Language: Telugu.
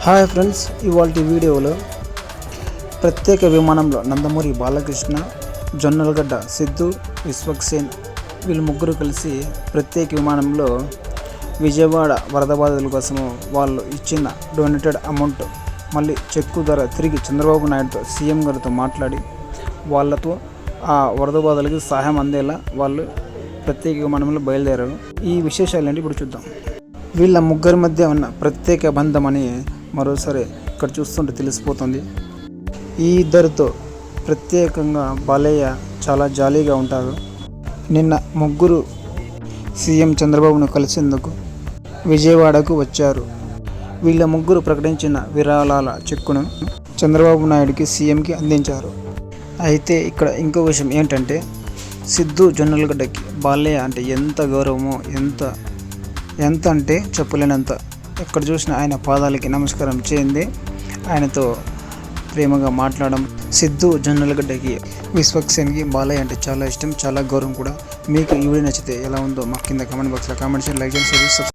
హాయ్ ఫ్రెండ్స్, ఇవాల్టి వీడియోలో ప్రత్యేక విమానంలో నందమూరి బాలకృష్ణ, జొన్నలగడ్డ సిద్ధు, విశ్వక్సేన్ వీళ్ళు ముగ్గురు కలిసి ప్రత్యేక విమానంలో విజయవాడ వరద బాధితుల కోసము వాళ్ళు ఇచ్చిన డొనేటెడ్ అమౌంట్ మళ్ళీ చెక్కు ద్వారా తిరిగి చంద్రబాబు నాయుడుతో సీఎం గారితో మాట్లాడి వాళ్ళతో ఆ వరద బాధితులకి సహాయం అందేలా వాళ్ళు ప్రత్యేక విమానంలో బయలుదేరారు. ఈ విశేషాలేంటి ఇప్పుడు చూద్దాం. వీళ్ళ ముగ్గురి మధ్య ఉన్న ప్రత్యేక బంధం అని మరోసారి ఇక్కడ చూస్తుంటే తెలిసిపోతుంది. ఈ ఇద్దరితో ప్రత్యేకంగా బాలయ్య చాలా జాలీగా ఉంటారు. నిన్న ముగ్గురు సీఎం చంద్రబాబును కలిసేందుకు విజయవాడకు వచ్చారు. వీళ్ళ ముగ్గురు ప్రకటించిన విరాళాల చెక్కును చంద్రబాబు నాయుడికి సీఎంకి అందించారు. అయితే ఇక్కడ ఇంకో విషయం ఏంటంటే, సిద్ధు జొన్నలగడ్డకి బాలయ్య అంటే ఎంత గౌరవమో, ఎంత అంటే చెప్పలేనంత. ఎక్కడ చూసినా ఆయన పాదాలకి నమస్కారం చేయండి, ఆయనతో ప్రేమగా మాట్లాడడం. సిద్ధు జొన్నలగడ్డకి, విశ్వక్సేన్కి బాలయ్య అంటే చాలా ఇష్టం, చాలా గౌరవం కూడా. మీకు ఈ వీడియో నచ్చితే ఎలా ఉందో మా కింద కామెంట్ బాక్స్లో కామెంట్ చేయండి, లైక్ చేయండి, సబ్స్క్రైబ్